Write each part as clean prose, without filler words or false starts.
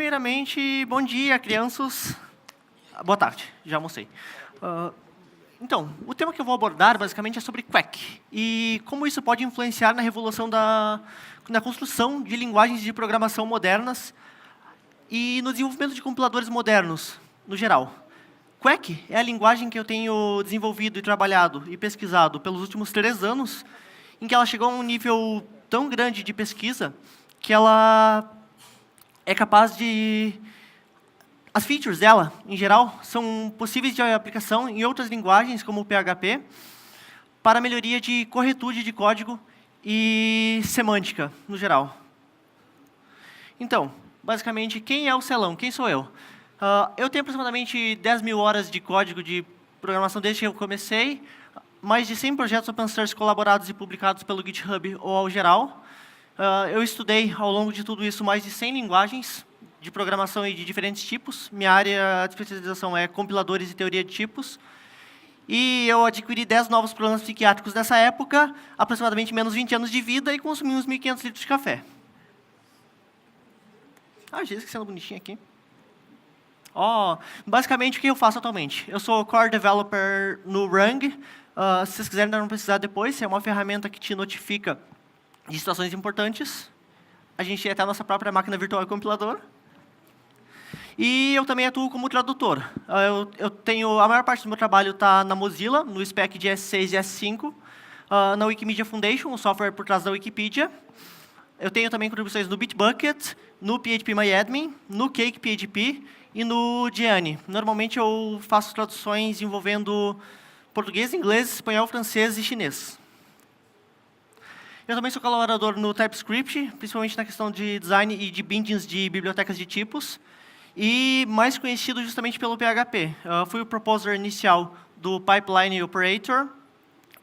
Primeiramente, bom dia, crianças. Boa tarde, já almocei. Então, o tema que eu vou abordar, basicamente, é sobre Quack. E como isso pode influenciar na revolução na construção de linguagens de programação modernas e no desenvolvimento de compiladores modernos, no geral. Quack é a linguagem que eu tenho desenvolvido e trabalhado e pesquisado pelos últimos 3 anos, em que ela chegou a um nível tão grande de pesquisa que ela é capaz de... As features dela, em geral, são possíveis de aplicação em outras linguagens, como o PHP, para melhoria de corretude de código e semântica, no geral. Então, basicamente, quem é o Celão? Quem sou eu? Eu tenho aproximadamente 10 mil horas de código de programação desde que eu comecei, mais de 100 projetos open source colaborados e publicados pelo GitHub ou ao geral. Eu estudei, ao longo de tudo isso, mais de 100 linguagens de programação e de diferentes tipos. Minha área de especialização é compiladores e teoria de tipos. E eu adquiri 10 novos problemas psiquiátricos nessa época, aproximadamente menos 20 anos de vida, e consumi uns 1.500 litros de café. Já esquecendo bonitinho aqui. Basicamente, o que eu faço atualmente? Eu sou Core Developer no Rung. Se vocês quiserem não precisar depois, é uma ferramenta que te notifica de situações importantes. A gente tem até a nossa própria máquina virtual e compilador. E eu também atuo como tradutor. Eu tenho, a maior parte do meu trabalho está na Mozilla, no spec de S6 e S5, na Wikimedia Foundation, o software por trás da Wikipedia. Eu tenho também contribuições no Bitbucket, no PHPMyAdmin, no CakePHP e no Gianni. Normalmente eu faço traduções envolvendo português, inglês, espanhol, francês e chinês. Eu também sou colaborador no TypeScript, principalmente na questão de design e de bindings de bibliotecas de tipos, e mais conhecido justamente pelo PHP. Fui o proposer inicial do Pipeline Operator,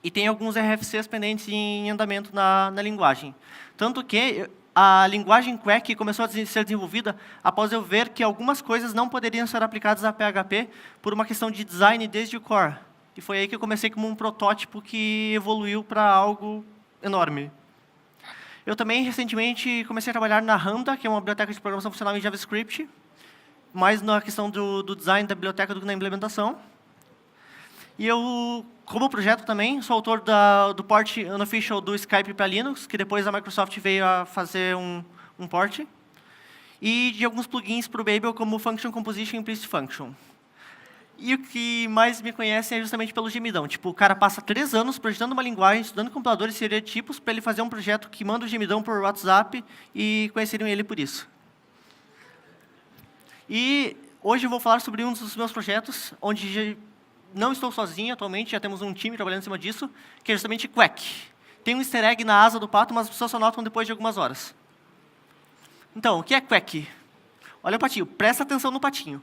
e tem alguns RFCs pendentes em andamento na linguagem. Tanto que a linguagem Quack começou a ser desenvolvida após eu ver que algumas coisas não poderiam ser aplicadas a PHP por uma questão de design desde o core. E foi aí que eu comecei como um protótipo que evoluiu para algo enorme. Eu também, recentemente, comecei a trabalhar na Lambda, que é uma biblioteca de programação funcional em JavaScript, mais na questão do design da biblioteca do que na implementação. E eu, como projeto também, sou autor do port unofficial do Skype para Linux, que depois a Microsoft veio a fazer um port, e de alguns plugins para o Babel, como Function Composition e Implicit Function. E o que mais me conhecem é justamente pelo gemidão. Tipo, o cara passa 3 anos projetando uma linguagem, estudando compiladores e teoria de tipos, para ele fazer um projeto que manda o gemidão por WhatsApp e conheceriam ele por isso. E hoje eu vou falar sobre um dos meus projetos, onde não estou sozinho atualmente, já temos um time trabalhando em cima disso, que é justamente Quack. Tem um easter egg na asa do pato, mas as pessoas só notam depois de algumas horas. Então, o que é Quack? Olha o patinho, presta atenção no patinho.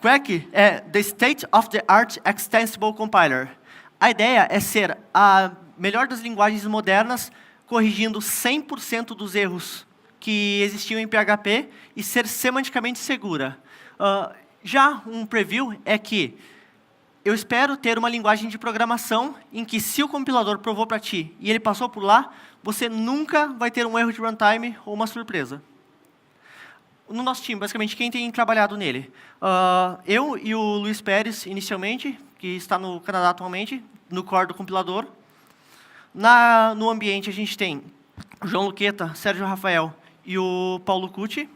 Quack é the state-of-the-art extensible compiler. A ideia é ser a melhor das linguagens modernas, corrigindo 100% dos erros que existiam em PHP e ser semanticamente segura. Já um preview é que eu espero ter uma linguagem de programação em que, se o compilador provou para ti e ele passou por lá, você nunca vai ter um erro de runtime ou uma surpresa. No nosso time, basicamente, quem tem trabalhado nele? Eu e o Luiz Pérez, inicialmente, que está no Canadá atualmente, no core do compilador. No ambiente, a gente tem o João Luqueta, Sérgio Rafael e o Paulo Cucci.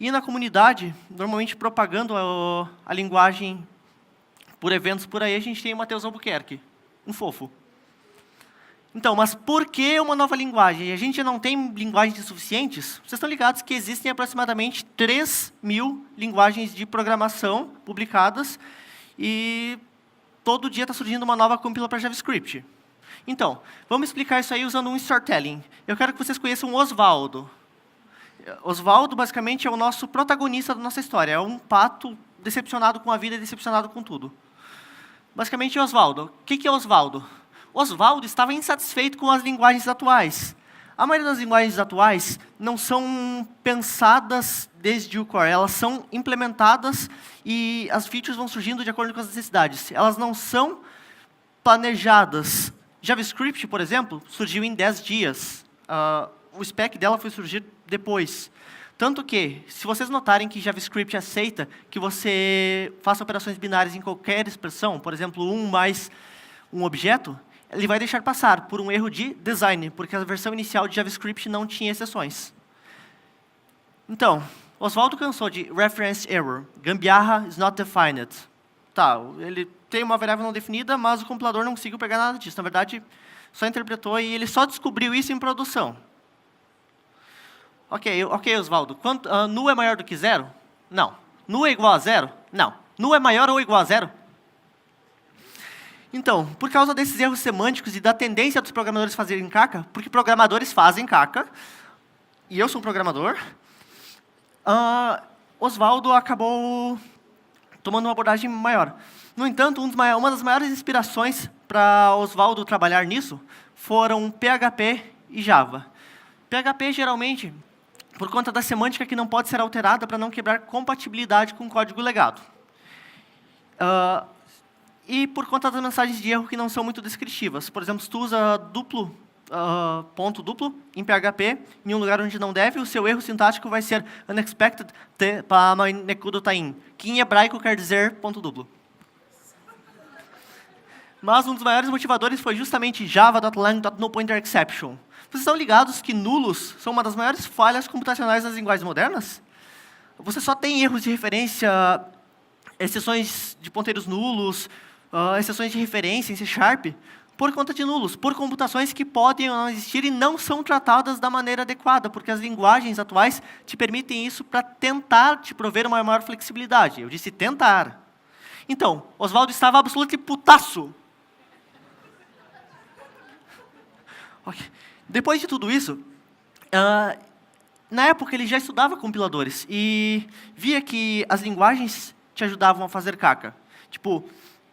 E na comunidade, normalmente propagando a linguagem por eventos por aí, a gente tem o Matheus Albuquerque, um fofo. Então, mas por que uma nova linguagem? A gente já não tem linguagens suficientes? Vocês estão ligados que existem aproximadamente 3 mil linguagens de programação publicadas e todo dia está surgindo uma nova compila para JavaScript. Então, vamos explicar isso aí usando um storytelling. Eu quero que vocês conheçam o Osvaldo. Osvaldo, basicamente, é o nosso protagonista da nossa história. É um pato decepcionado com a vida e decepcionado com tudo. Basicamente, Osvaldo. O que é Osvaldo? Osvaldo estava insatisfeito com as linguagens atuais. A maioria das linguagens atuais não são pensadas desde o core, elas são implementadas e as features vão surgindo de acordo com as necessidades. Elas não são planejadas. JavaScript, por exemplo, surgiu em 10 dias. O spec dela foi surgir depois. Tanto que, se vocês notarem que JavaScript aceita que você faça operações binárias em qualquer expressão, por exemplo, 1 mais um objeto, ele vai deixar passar por um erro de design, porque a versão inicial de JavaScript não tinha exceções. Então, Oswaldo cansou de reference error, gambiarra is not defined. Tá, ele tem uma variável não definida, mas o compilador não conseguiu pegar nada disso. Na verdade, só interpretou e ele só descobriu isso em produção. Ok, Oswaldo. Nu é maior do que 0? Não. Nu é igual a 0? Não. Nu é maior ou igual a 0? Então, por causa desses erros semânticos e da tendência dos programadores fazerem caca, porque programadores fazem caca, e eu sou um programador, Oswaldo acabou tomando uma abordagem maior. No entanto, uma das maiores inspirações para Oswaldo trabalhar nisso foram PHP e Java. PHP, geralmente, por conta da semântica que não pode ser alterada para não quebrar compatibilidade com o código legado. E por conta das mensagens de erro que não são muito descritivas. Por exemplo, se tu usa ponto duplo em PHP, em um lugar onde não deve, o seu erro sintático vai ser unexpected nekudo tain, que em hebraico quer dizer ponto duplo. Mas um dos maiores motivadores foi justamente java.lang.nopointerException. Vocês estão ligados que nulos são uma das maiores falhas computacionais das linguagens modernas? Você só tem erros de referência, exceções de ponteiros nulos, exceções de referência em C#, por conta de nulos, por computações que podem ou não existir e não são tratadas da maneira adequada, porque as linguagens atuais te permitem isso para tentar te prover uma maior flexibilidade. Eu disse tentar. Então, Oswaldo estava absolutamente putaço. Okay. Depois de tudo isso, na época ele já estudava compiladores e via que as linguagens te ajudavam a fazer caca. Tipo,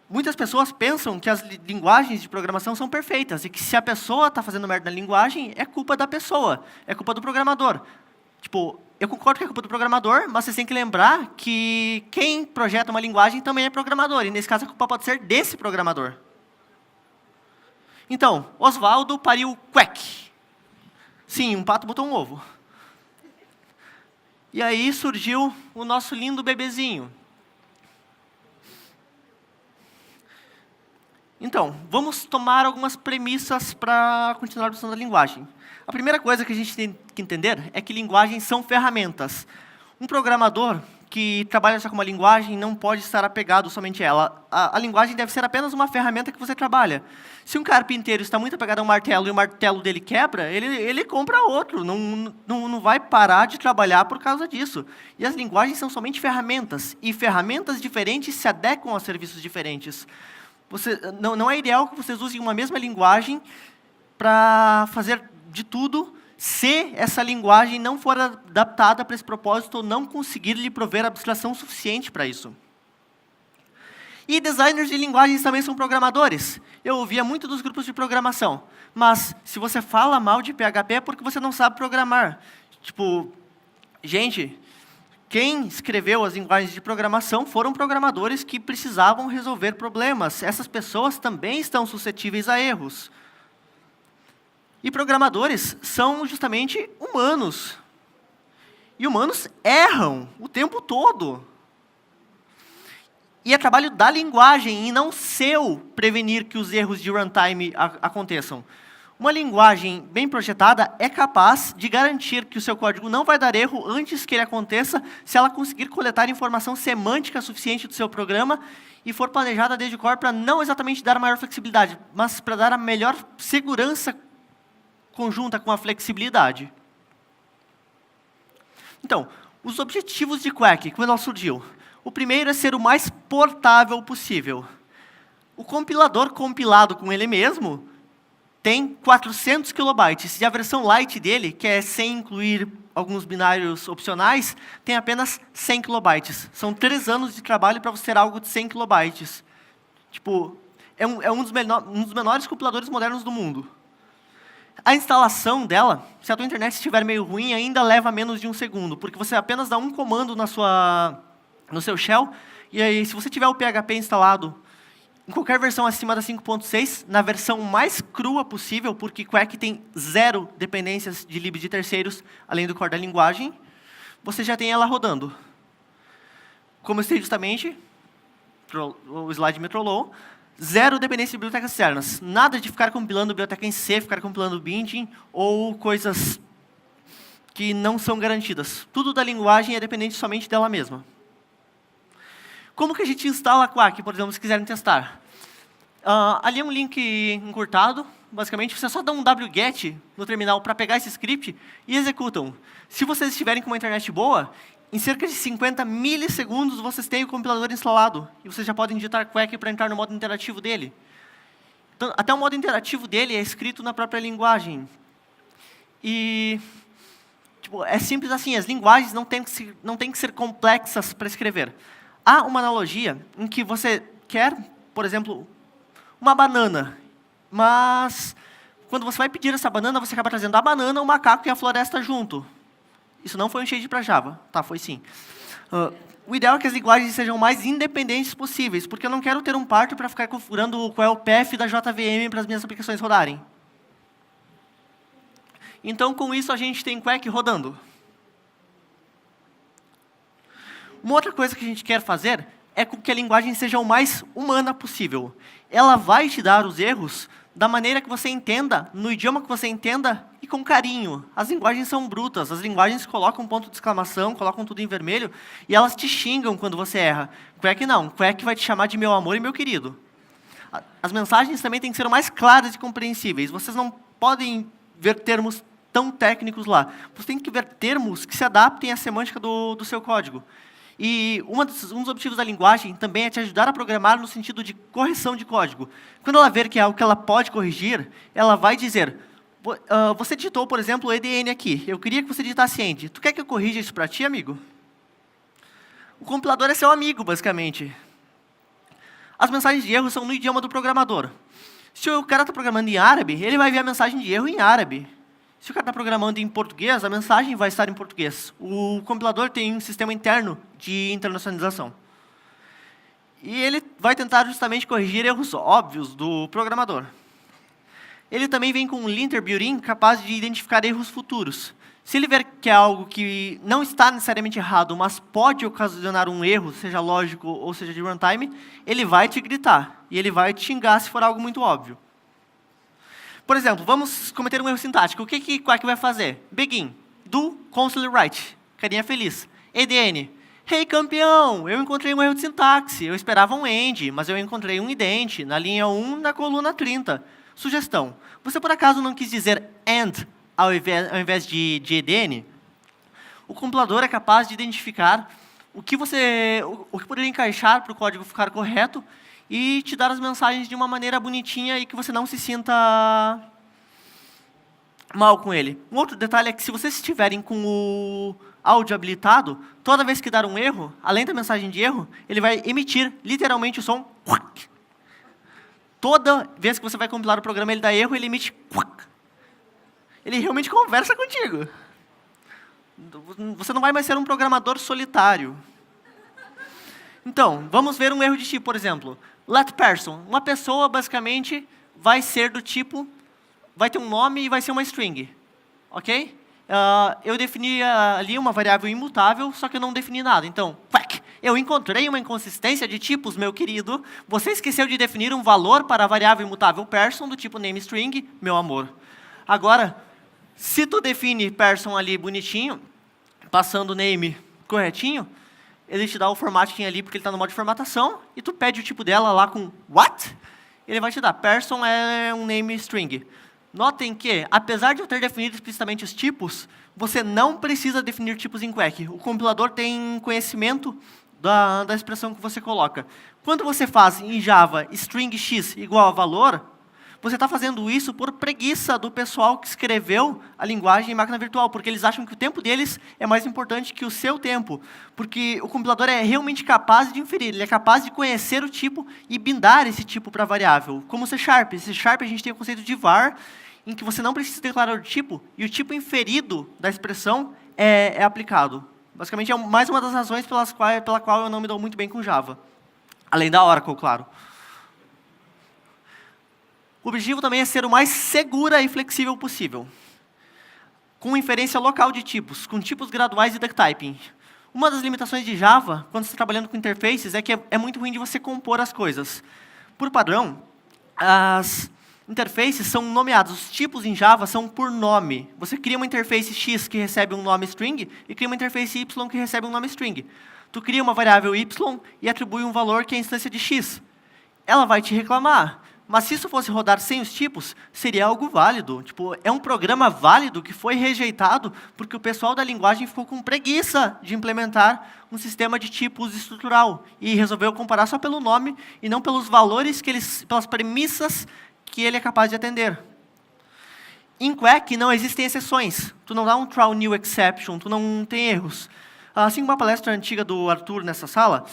muitas pessoas pensam que as linguagens de programação são perfeitas e que se a pessoa está fazendo merda na linguagem, é culpa da pessoa, é culpa do programador. Tipo, eu concordo que é culpa do programador, mas você tem que lembrar que quem projeta uma linguagem também é programador, e nesse caso a culpa pode ser desse programador. Então, Oswaldo pariu quack. Sim, um pato botou um ovo. E aí surgiu o nosso lindo bebezinho. Então, vamos tomar algumas premissas para continuar usando a linguagem. A primeira coisa que a gente tem que entender é que linguagens são ferramentas. Um programador que trabalha só com uma linguagem não pode estar apegado somente a ela. A linguagem deve ser apenas uma ferramenta que você trabalha. Se um carpinteiro está muito apegado a um martelo e o martelo dele quebra, ele compra outro. Não vai parar de trabalhar por causa disso. E as linguagens são somente ferramentas. E ferramentas diferentes se adequam a serviços diferentes. Não é ideal que vocês usem uma mesma linguagem para fazer de tudo, se essa linguagem não for adaptada para esse propósito ou não conseguir lhe prover abstração suficiente para isso. E designers de linguagens também são programadores. Eu ouvia muito dos grupos de programação. Mas, se você fala mal de PHP é porque você não sabe programar. Tipo, gente, quem escreveu as linguagens de programação foram programadores que precisavam resolver problemas. Essas pessoas também estão suscetíveis a erros. E programadores são justamente humanos. E humanos erram o tempo todo. E é trabalho da linguagem e não seu prevenir que os erros de runtime aconteçam. Uma linguagem bem projetada é capaz de garantir que o seu código não vai dar erro antes que ele aconteça, se ela conseguir coletar informação semântica suficiente do seu programa e for planejada desde o core para não exatamente dar maior flexibilidade, mas para dar a melhor segurança conjunta com a flexibilidade. Então, os objetivos de Quack, como ela surgiu? O primeiro é ser o mais portável possível. O compilador compilado com ele mesmo tem 400 kilobytes. E a versão light dele, que é sem incluir alguns binários opcionais, tem apenas 100 kilobytes. São 3 anos de trabalho para você ter algo de 100 kilobytes. Tipo, é um dos menores compiladores modernos do mundo. A instalação dela, se a tua internet estiver meio ruim, ainda leva menos de 1 segundo, porque você apenas dá um comando no seu shell, e aí, se você tiver o PHP instalado em qualquer versão acima da 5.6, na versão mais crua possível, porque Quack tem 0 dependências de lib de terceiros, além do core da linguagem, você já tem ela rodando. Como eu citei justamente, o slide me trollou, zero dependência de bibliotecas externas. Nada de ficar compilando biblioteca em C, ficar compilando binding ou coisas que não são garantidas. Tudo da linguagem é dependente somente dela mesma. Como que a gente instala a Quack, por exemplo, se quiserem testar? Ali é um link encurtado. Basicamente, você só dá um wget no terminal para pegar esse script e executam. Se vocês estiverem com uma internet boa, em cerca de 50 milissegundos, vocês têm o compilador instalado. E vocês já podem digitar Quack para entrar no modo interativo dele. Então, até o modo interativo dele é escrito na própria linguagem. E tipo, é simples assim, as linguagens não têm que ser complexas para escrever. Há uma analogia em que você quer, por exemplo, uma banana, mas quando você vai pedir essa banana, você acaba trazendo a banana, o macaco e a floresta junto. Isso não foi um shade para Java. Tá, foi sim. O ideal é que as linguagens sejam mais independentes possíveis, porque eu não quero ter um parto para ficar configurando qual é o path da JVM para as minhas aplicações rodarem. Então, com isso, a gente tem Quack rodando. Uma outra coisa que a gente quer fazer é que a linguagem seja o mais humana possível. Ela vai te dar os erros da maneira que você entenda, no idioma que você entenda e com carinho. As linguagens são brutas, as linguagens colocam ponto de exclamação, colocam tudo em vermelho e elas te xingam quando você erra. Quack não, Quack vai te chamar de meu amor e meu querido. As mensagens também têm que ser mais claras e compreensíveis. Vocês não podem ver termos tão técnicos lá. Você tem que ver termos que se adaptem à semântica do seu código. E um dos objetivos da linguagem também é te ajudar a programar no sentido de correção de código. Quando ela ver que é algo que ela pode corrigir, ela vai dizer, você digitou, por exemplo, o EDN aqui. Eu queria que você digitasse END. Tu quer que eu corrija isso para ti, amigo? O compilador é seu amigo, basicamente. As mensagens de erro são no idioma do programador. Se o cara está programando em árabe, ele vai ver a mensagem de erro em árabe. Se o cara está programando em português, a mensagem vai estar em português. O compilador tem um sistema interno de internacionalização. E ele vai tentar justamente corrigir erros óbvios do programador. Ele também vem com um linter built-in capaz de identificar erros futuros. Se ele ver que é algo que não está necessariamente errado, mas pode ocasionar um erro, seja lógico ou seja de runtime, ele vai te gritar. E ele vai te xingar se for algo muito óbvio. Por exemplo, vamos cometer um erro sintático. O que Quack vai fazer? Begin, do, console write, carinha feliz. EDN, hey campeão, eu encontrei um erro de sintaxe. Eu esperava um end, mas eu encontrei um ident na linha 1, na coluna 30. Sugestão, você por acaso não quis dizer and ao invés de EDN? O compilador é capaz de identificar o que poderia encaixar para o código ficar correto e te dar as mensagens de uma maneira bonitinha e que você não se sinta mal com ele. Um outro detalhe é que se vocês estiverem com o áudio habilitado, toda vez que dar um erro, além da mensagem de erro, ele vai emitir literalmente o som. Toda vez que você vai compilar o programa, ele dá erro, ele emite. Ele realmente conversa contigo. Você não vai mais ser um programador solitário. Então, vamos ver um erro de tipo, por exemplo. Let person. Uma pessoa, basicamente, vai ser do tipo, vai ter um nome e vai ser uma string. Ok? Eu defini ali uma variável imutável, só que eu não defini nada. Então, Quack, eu encontrei uma inconsistência de tipos, meu querido. Você esqueceu de definir um valor para a variável imutável person do tipo nameString, meu amor. Agora, se tu define person ali bonitinho, passando o name corretinho, ele te dá o formatting ali porque ele está no modo de formatação, e tu pede o tipo dela lá com what? Ele vai te dar, person é um name string. Notem que, apesar de eu ter definido explicitamente os tipos, você não precisa definir tipos em Quack. O compilador tem conhecimento da expressão que você coloca. Quando você faz em Java string x igual a valor, você está fazendo isso por preguiça do pessoal que escreveu a linguagem em máquina virtual, porque eles acham que o tempo deles é mais importante que o seu tempo. Porque o compilador é realmente capaz de inferir, ele é capaz de conhecer o tipo e bindar esse tipo para a variável. Como o C#. C# a gente tem o conceito de var, em que você não precisa declarar o tipo, e o tipo inferido da expressão é aplicado. Basicamente, é mais uma das razões pela qual eu não me dou muito bem com Java. Além da Oracle, claro. O objetivo também é ser o mais segura e flexível possível. com inferência local de tipos, com tipos graduais e duck typing. Uma das limitações de Java, quando você está trabalhando com interfaces, é que é muito ruim de você compor as coisas. Por padrão, as interfaces são nomeadas. Os tipos em Java são por nome. Você cria uma interface X que recebe um nome string e cria uma interface Y que recebe um nome string. Tu cria uma variável Y e atribui um valor que é a instância de X. Ela vai te reclamar. Mas se isso fosse rodar sem os tipos, seria algo válido. Tipo, é um programa válido que foi rejeitado porque o pessoal da linguagem ficou com preguiça de implementar um sistema de tipos estrutural e resolveu comparar só pelo nome e não pelos valores, pelas premissas que ele é capaz de atender. Em Quack não existem exceções. Tu não dá um throw new exception, tu não tem erros. Assim como a palestra antiga do Arthur nessa sala,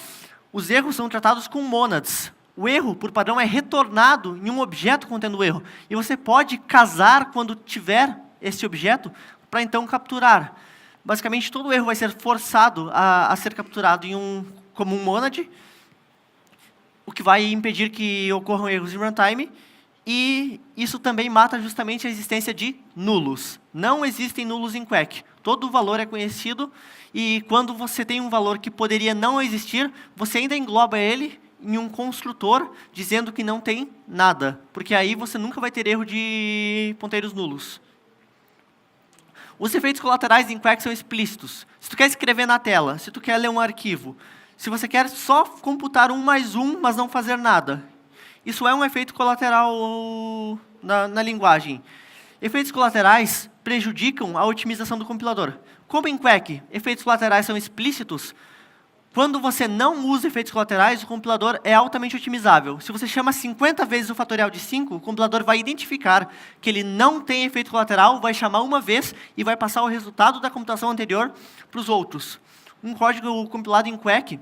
os erros são tratados com monads. O erro, por padrão, é retornado em um objeto contendo o erro. E você pode casar quando tiver esse objeto para então capturar. Basicamente, todo erro vai ser forçado a ser capturado como um monad, o que vai impedir que ocorram erros em runtime. E isso também mata justamente a existência de nulos. Não existem nulos em Quack. Todo valor é conhecido e quando você tem um valor que poderia não existir, você ainda engloba ele em um construtor dizendo que não tem nada, porque aí você nunca vai ter erro de ponteiros nulos. Os efeitos colaterais em Quack são explícitos. Se tu quer escrever na tela, se tu quer ler um arquivo, se você quer só computar 1 mais 1, mas não fazer nada, isso é um efeito colateral na linguagem. Efeitos colaterais prejudicam a otimização do compilador. Como em Quack, efeitos colaterais são explícitos, quando você não usa efeitos colaterais, o compilador é altamente otimizável. Se você chama 50 vezes o fatorial de 5, o compilador vai identificar que ele não tem efeito colateral, vai chamar uma vez e vai passar o resultado da computação anterior para os outros. Um código compilado em Quack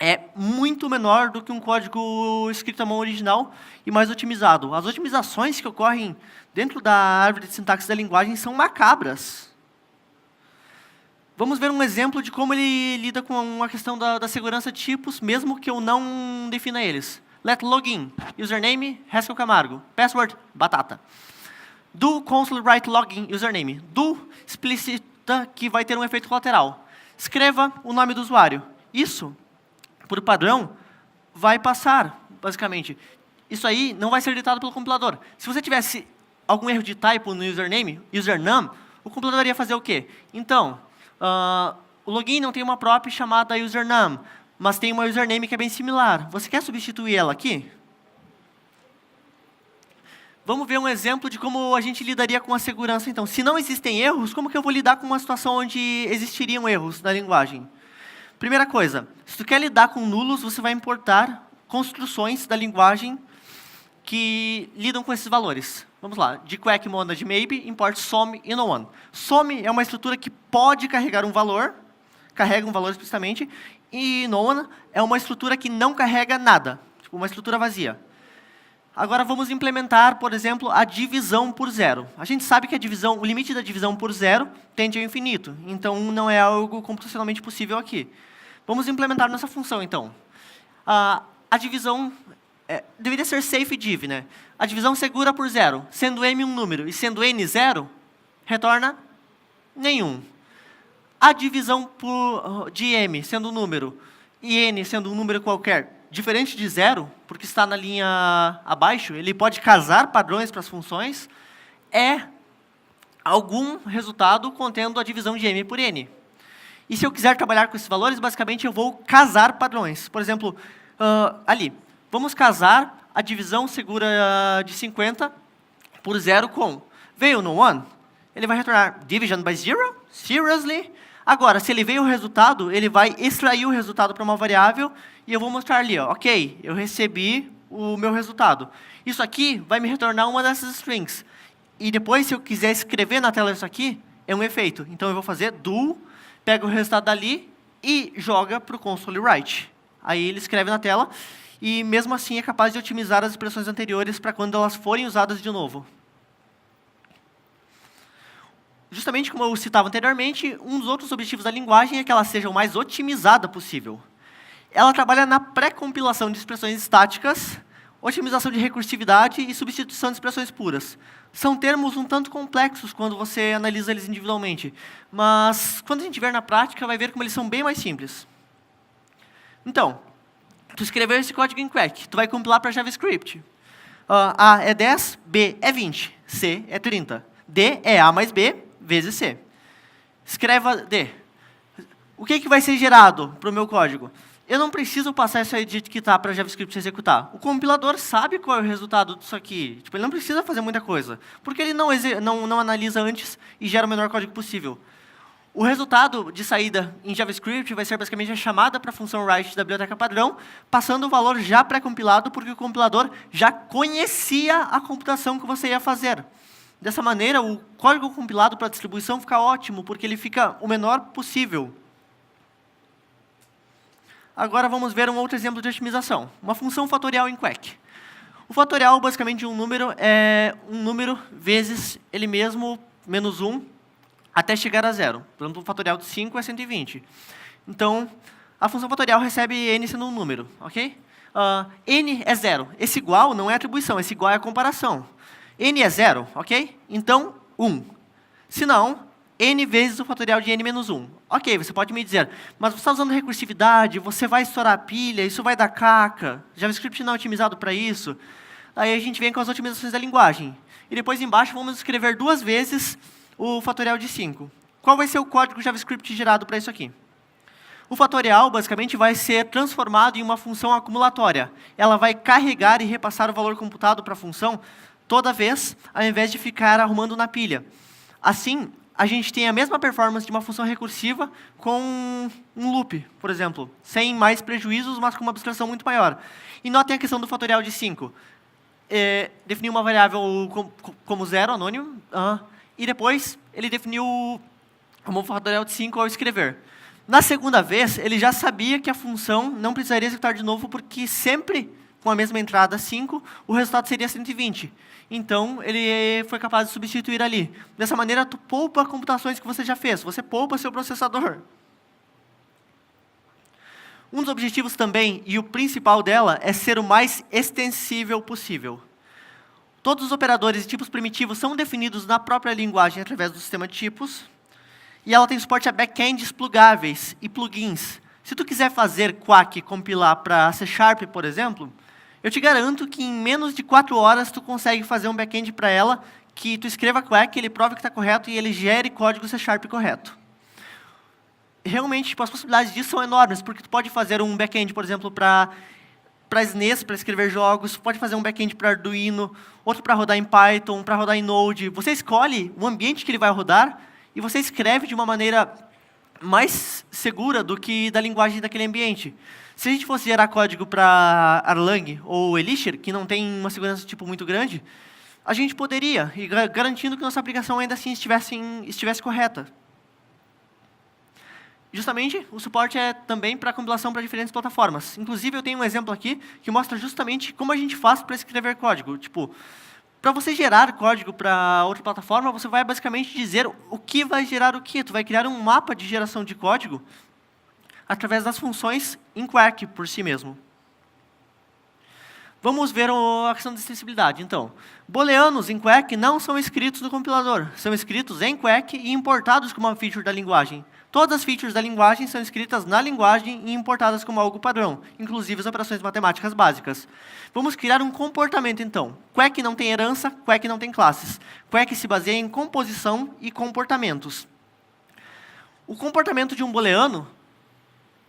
é muito menor do que um código escrito à mão original e mais otimizado. As otimizações que ocorrem dentro da árvore de sintaxe da linguagem são macabras. Vamos ver um exemplo de como ele lida com a questão da segurança de tipos, mesmo que eu não defina eles. Let login, username, Haskell Camargo, password, batata. Do console write login, username. Do explicita que vai ter um efeito colateral. Escreva o nome do usuário. Isso, por padrão, vai passar, basicamente. Isso aí não vai ser ditado pelo compilador. Se você tivesse algum erro de typo no username, username, o compilador ia fazer o quê? Então, o login não tem uma prop chamada username, mas tem uma username que é bem similar. Você quer substituir ela aqui? Vamos ver um exemplo de como a gente lidaria com a segurança, então. Se não existem erros, como que eu vou lidar com uma situação onde existiriam erros na linguagem? Primeira coisa, se tu quer lidar com nulos, você vai importar construções da linguagem que lidam com esses valores. Vamos lá, de Quack monad maybe, import some e no one. Some é uma estrutura que pode carregar um valor, carrega um valor explicitamente, e no one é uma estrutura que não carrega nada, tipo uma estrutura vazia. Agora vamos implementar, por exemplo, a divisão por zero. A gente sabe que o limite da divisão por zero tende ao infinito, então não é algo computacionalmente possível aqui. Vamos implementar nossa função, então. A divisão deveria ser safe div, né? A divisão segura por zero. Sendo m um número e sendo n zero, retorna nenhum. A divisão de m sendo um número e n sendo um número qualquer, diferente de zero, porque está na linha abaixo, ele pode casar padrões para as funções, é algum resultado contendo a divisão de m por n. E se eu quiser trabalhar com esses valores, basicamente eu vou casar padrões. Por exemplo, ali, vamos casar a divisão segura de 50 por zero com veio no one, ele vai retornar division by zero? Seriously? Agora, se ele veio o resultado, ele vai extrair o resultado para uma variável e eu vou mostrar ali, ó, ok, eu recebi o meu resultado. Isso aqui vai me retornar uma dessas strings. E depois, se eu quiser escrever na tela isso aqui, é um efeito. Então, eu vou fazer do, pega o resultado dali e joga para o console write. Aí ele escreve na tela e, mesmo assim, é capaz de otimizar as expressões anteriores para quando elas forem usadas de novo. Justamente como eu citava anteriormente, um dos outros objetivos da linguagem é que ela seja o mais otimizada possível. Ela trabalha na pré-compilação de expressões estáticas, otimização de recursividade e substituição de expressões puras. São termos um tanto complexos quando você analisa eles individualmente, mas quando a gente ver na prática, vai ver como eles são bem mais simples. Então, tu escreveu esse código em Quack, tu vai compilar para JavaScript. A é 10, B é 20, C é 30. D é A mais B vezes C. Escreva D. O que vai ser gerado para o meu código? Eu não preciso passar essa edit que está para JavaScript executar. O compilador sabe qual é o resultado disso aqui. Tipo, ele não precisa fazer muita coisa, porque ele não analisa antes e gera o menor código possível. O resultado de saída em JavaScript vai ser basicamente a chamada para a função write da biblioteca padrão, passando o valor já pré-compilado, porque o compilador já conhecia a computação que você ia fazer. Dessa maneira, o código compilado para a distribuição fica ótimo, porque ele fica o menor possível. Agora vamos ver um outro exemplo de otimização. Uma função fatorial em Quack. O fatorial, basicamente, um número é um número vezes ele mesmo, menos 1, até chegar a 0. Por exemplo, o fatorial de 5 é 120. Então, a função fatorial recebe n sendo um número, ok? N é 0. Esse igual não é atribuição, esse igual é a comparação. N é 0, ok? Então, 1. Se não, n vezes o fatorial de n menos 1. Ok, você pode me dizer, mas você está usando recursividade, você vai estourar a pilha, isso vai dar caca, JavaScript não é otimizado para isso. Aí a gente vem com as otimizações da linguagem. E depois embaixo vamos escrever 2 vezes o fatorial de 5. Qual vai ser o código JavaScript gerado para isso aqui? O fatorial, basicamente, vai ser transformado em uma função acumulatória. Ela vai carregar e repassar o valor computado para a função toda vez, ao invés de ficar arrumando na pilha. Assim, a gente tem a mesma performance de uma função recursiva com um loop, por exemplo, sem mais prejuízos, mas com uma abstração muito maior. E notem a questão do fatorial de 5. Definiu uma variável como 0, anônimo, e depois ele definiu como fatorial de 5 ao escrever. Na segunda vez, ele já sabia que a função não precisaria executar de novo, porque sempre com a mesma entrada 5, o resultado seria 120. Então, ele foi capaz de substituir ali. Dessa maneira, tu poupa computações que você já fez. Você poupa seu processador. Um dos objetivos também, e o principal dela, é ser o mais extensível possível. Todos os operadores e tipos primitivos são definidos na própria linguagem através do sistema de tipos. E ela tem suporte a backends plugáveis e plugins. Se tu quiser fazer Quack compilar para C#, por exemplo, eu te garanto que em menos de 4 horas tu consegue fazer um backend para ela, que tu escreva Quack, ele prove que está correto e ele gere código C# correto. Realmente, tipo, as possibilidades disso são enormes, porque tu pode fazer um backend, por exemplo, para SNES, para escrever jogos, pode fazer um backend para Arduino, outro para rodar em Python, para rodar em Node. Você escolhe o ambiente que ele vai rodar e você escreve de uma maneira mais segura do que da linguagem daquele ambiente. Se a gente fosse gerar código para Erlang ou Elixir, que não tem uma segurança tipo muito grande, a gente poderia, e garantindo que nossa aplicação ainda assim estivesse correta. Justamente, o suporte é também para compilação para diferentes plataformas. Inclusive, eu tenho um exemplo aqui que mostra justamente como a gente faz para escrever código. Tipo, para você gerar código para outra plataforma, você vai basicamente dizer o que vai gerar o quê. Tu vai criar um mapa de geração de código através das funções em Quack por si mesmo. Vamos ver a questão de extensibilidade, então. Booleanos em Quack não são escritos no compilador. São escritos em Quack e importados como uma feature da linguagem. Todas as features da linguagem são escritas na linguagem e importadas como algo padrão, inclusive as operações matemáticas básicas. Vamos criar um comportamento, então. Quack não tem herança, Quack não tem classes. Quack se baseia em composição e comportamentos. O comportamento de um booleano,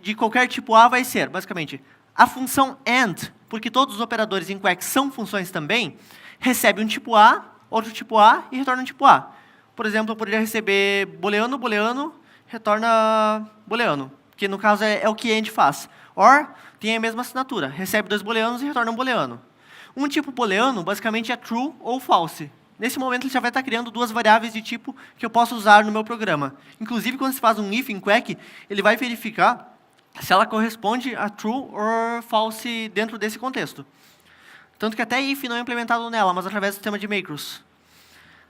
de qualquer tipo A, vai ser, basicamente, a função AND, porque todos os operadores em Quack são funções também, recebe um tipo A, outro tipo A e retorna um tipo A. Por exemplo, eu poderia receber booleano, booleano, retorna booleano, que no caso é o que AND faz. OR tem a mesma assinatura, recebe 2 booleanos e retorna um booleano. Um tipo booleano, basicamente, é true ou false. Nesse momento, ele já vai estar criando 2 variáveis de tipo que eu posso usar no meu programa. Inclusive, quando se faz um if em Quack, ele vai verificar se ela corresponde a true ou false dentro desse contexto. Tanto que até if não é implementado nela, mas através do sistema de macros.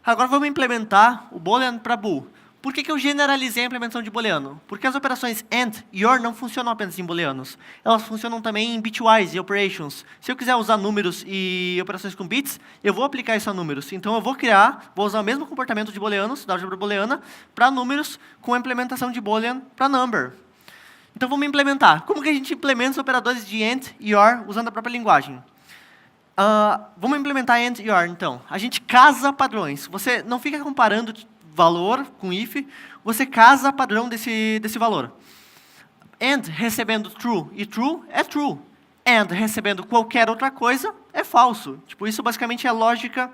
Agora vamos implementar o boolean para bool. Por que eu generalizei a implementação de booleano? Porque as operações AND e OR não funcionam apenas em booleanos. Elas funcionam também em bitwise e operations. Se eu quiser usar números e operações com bits, eu vou aplicar isso a números. Então, eu vou usar o mesmo comportamento de booleanos, da álgebra booleana, para números com a implementação de boolean para number. Então, vamos implementar. Como que a gente implementa os operadores de AND e OR usando a própria linguagem? Vamos implementar AND e OR, então. A gente casa padrões. Você não fica comparando valor com if, você casa padrão desse valor. AND recebendo true e true é true. AND recebendo qualquer outra coisa é falso. Tipo, isso basicamente é a lógica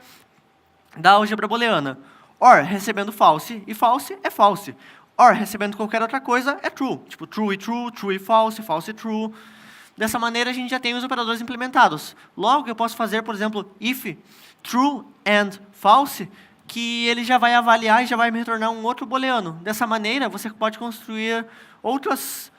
da álgebra booleana. OR recebendo false e false é false. OR recebendo qualquer outra coisa é true. Tipo, true e false, false e true. Dessa maneira, a gente já tem os operadores implementados. Logo, eu posso fazer, por exemplo, if true and false, que ele já vai avaliar e já vai me retornar um outro booleano. Dessa maneira, você pode construir outras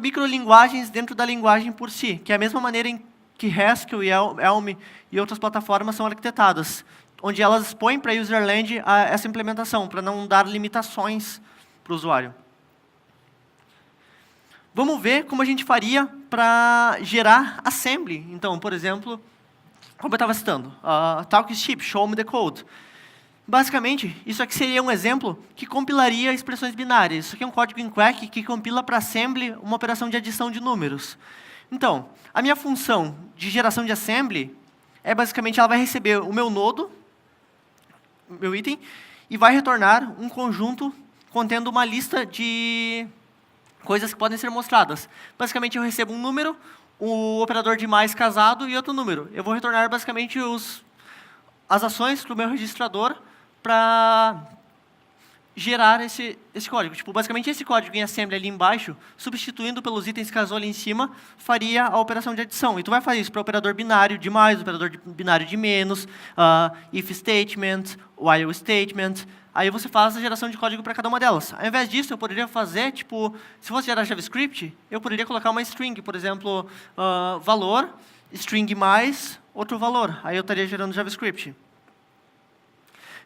microlinguagens dentro da linguagem por si, que é a mesma maneira em que Haskell e Elm e outras plataformas são arquitetadas, onde elas expõem para a userland essa implementação, para não dar limitações para o usuário. Vamos ver como a gente faria para gerar assembly. Então, por exemplo, como eu estava citando, talk ship, show me the code. Basicamente, isso aqui seria um exemplo que compilaria expressões binárias. Isso aqui é um código em Quack que compila para assembly uma operação de adição de números. Então, a minha função de geração de assembly é basicamente, ela vai receber o meu nodo, meu item, e vai retornar um conjunto contendo uma lista de coisas que podem ser mostradas. Basicamente, eu recebo um número, o operador de mais casado e outro número. Eu vou retornar basicamente as ações para o meu registrador para gerar esse código. Tipo, basicamente, esse código em assembly ali embaixo, substituindo pelos itens que casou ali em cima, faria a operação de adição. E tu vai fazer isso para o operador binário de mais, operador binário de menos, if statement, while statement. Aí você faz a geração de código para cada uma delas. Ao invés disso, eu poderia fazer, tipo, se fosse gerar JavaScript, eu poderia colocar uma string, por exemplo, valor, string mais, outro valor. Aí eu estaria gerando JavaScript.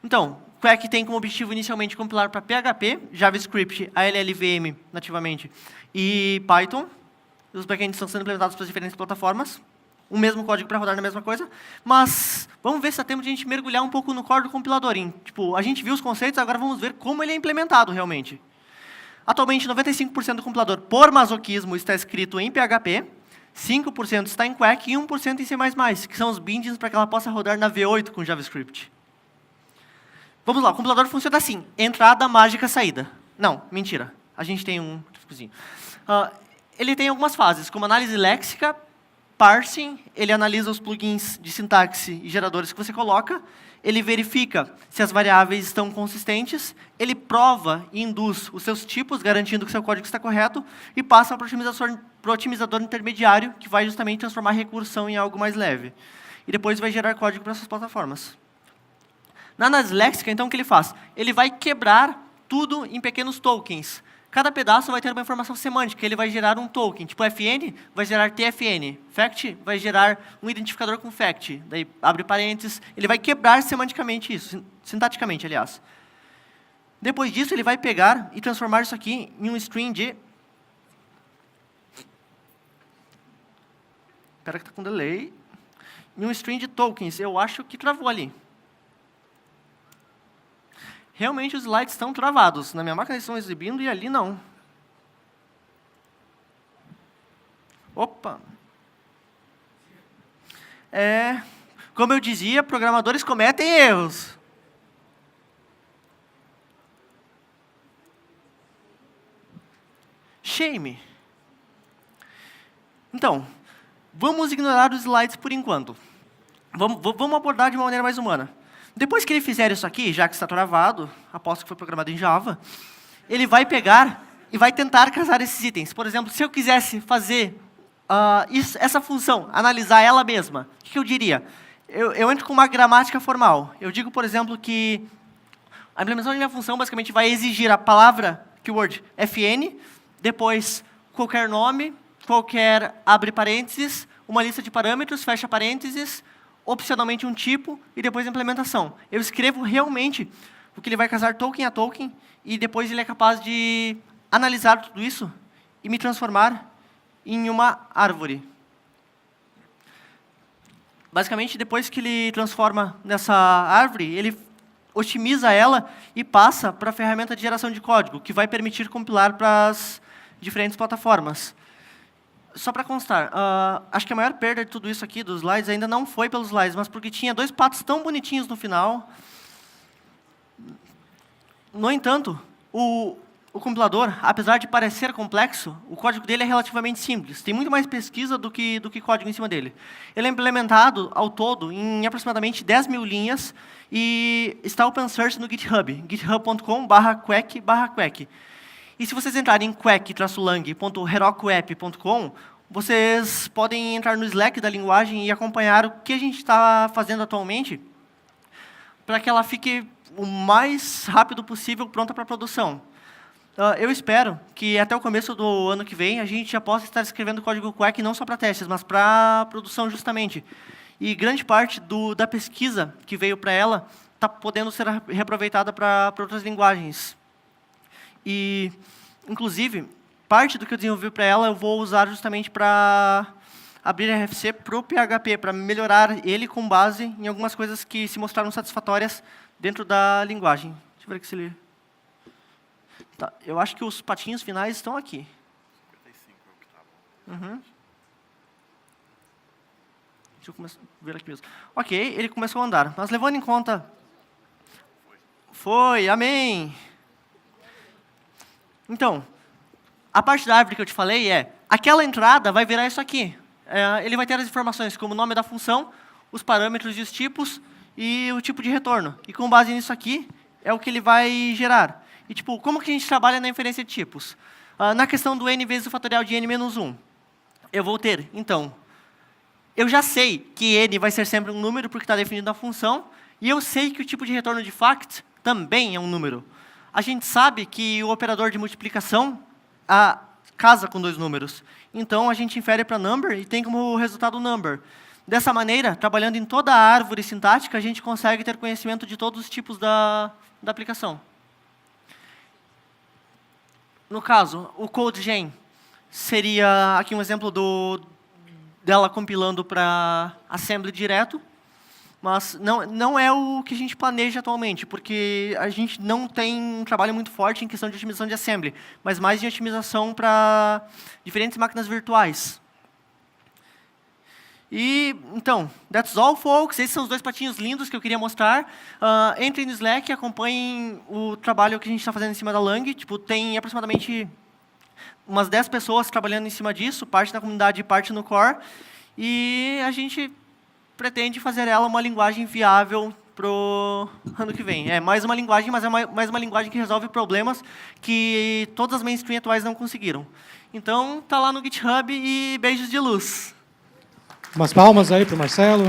Então, Quack tem como objetivo inicialmente compilar para PHP, JavaScript, ALLVM nativamente e Python. Os backends estão sendo implementados para as diferentes plataformas. O mesmo código para rodar na mesma coisa. Mas vamos ver se dá tempo de a gente mergulhar um pouco no core do compilador. Tipo, a gente viu os conceitos, agora vamos ver como ele é implementado realmente. Atualmente, 95% do compilador, por masoquismo, está escrito em PHP, 5% está em Quack e 1% em C++, que são os bindings para que ela possa rodar na V8 com JavaScript. Vamos lá, o compilador funciona assim, entrada, mágica, saída. Não, mentira. A gente tem um tipozinho. Ele tem algumas fases, como análise léxica, parsing, ele analisa os plugins de sintaxe e geradores que você coloca, ele verifica se as variáveis estão consistentes, ele prova e induz os seus tipos, garantindo que seu código está correto, e passa para o otimizador intermediário, que vai justamente transformar a recursão em algo mais leve. E depois vai gerar código para essas plataformas. Na análise léxica, então, o que ele faz? Ele vai quebrar tudo em pequenos tokens. Cada pedaço vai ter uma informação semântica, ele vai gerar um token. Tipo, FN vai gerar TFN. Fact vai gerar um identificador com fact. Daí, abre parênteses. Ele vai quebrar semanticamente isso, sintaticamente, aliás. Depois disso, ele vai pegar e transformar isso aqui em um string de... Espera que está com delay. Em um string de tokens. Eu acho que travou ali. Realmente os slides estão travados. Na minha máquina eles estão exibindo e ali não. Opa! Como eu dizia, programadores cometem erros. Shame. Então, vamos ignorar os slides por enquanto. Vamos abordar de uma maneira mais humana. Depois que ele fizer isso aqui, já que está travado, aposto que foi programado em Java, ele vai pegar e vai tentar casar esses itens. Por exemplo, se eu quisesse fazer essa função, analisar ela mesma, o que eu diria? Eu entro com uma gramática formal. Eu digo, por exemplo, que a implementação da minha função basicamente vai exigir a palavra, keyword, FN, depois qualquer nome, qualquer abre parênteses, uma lista de parâmetros, fecha parênteses, opcionalmente um tipo, e depois a implementação. Eu escrevo realmente porque ele vai casar token a token e depois ele é capaz de analisar tudo isso e me transformar em uma árvore. Basicamente, depois que ele transforma nessa árvore, ele otimiza ela e passa para a ferramenta de geração de código, que vai permitir compilar para as diferentes plataformas. Só para constar, acho que a maior perda de tudo isso aqui, dos slides, ainda não foi pelos slides, mas porque tinha 2 patos tão bonitinhos no final. No entanto, o compilador, apesar de parecer complexo, o código dele é relativamente simples. Tem muito mais pesquisa do que código em cima dele. Ele é implementado, ao todo, em aproximadamente 10 mil linhas e está open source no GitHub, github.com/quack/quack. E se vocês entrarem em quack-lang.herokuapp.com, vocês podem entrar no Slack da linguagem e acompanhar o que a gente está fazendo atualmente para que ela fique o mais rápido possível pronta para produção. Eu espero que até o começo do ano que vem a gente já possa estar escrevendo código Quack não só para testes, mas para produção justamente. E grande parte da pesquisa que veio para ela está podendo ser reaproveitada para outras linguagens. E, inclusive, parte do que eu desenvolvi para ela eu vou usar justamente para abrir RFC para o PHP, para melhorar ele com base em algumas coisas que se mostraram satisfatórias dentro da linguagem. Deixa eu ver aqui se ele... Tá, eu acho que os patinhos finais estão aqui. 55 é o que está bom. Deixa eu começar a ver aqui mesmo. Ok, ele começou a andar. Mas levando em conta... Foi, amém! Então, a parte da árvore que eu te falei é, aquela entrada vai virar isso aqui. Ele vai ter as informações como o nome da função, os parâmetros e os tipos, e o tipo de retorno. E com base nisso aqui, é o que ele vai gerar. E tipo, como que a gente trabalha na inferência de tipos? Na questão do n vezes o fatorial de n menos 1, eu vou ter, então, eu já sei que n vai ser sempre um número, porque está definido na função, e eu sei que o tipo de retorno de fact também é um número. A gente sabe que o operador de multiplicação casa com 2 números. Então, a gente infere para number e tem como resultado number. Dessa maneira, trabalhando em toda a árvore sintática, a gente consegue ter conhecimento de todos os tipos da aplicação. No caso, o CodeGen seria aqui um exemplo dela compilando para assembly direto, mas não é o que a gente planeja atualmente, porque a gente não tem um trabalho muito forte em questão de otimização de assembly, mas mais de otimização para diferentes máquinas virtuais. E, então, that's all, folks. Esses são os 2 patinhos lindos que eu queria mostrar. Entrem no Slack e acompanhem o trabalho que a gente está fazendo em cima da Lang. Tipo, tem aproximadamente umas 10 pessoas trabalhando em cima disso, parte na comunidade e parte no core. E a gente pretende fazer ela uma linguagem viável para o ano que vem. É mais uma linguagem, mas é mais uma linguagem que resolve problemas que todas as mainstream atuais não conseguiram. Então, está lá no GitHub e beijos de luz. Umas palmas aí para o Marcelo.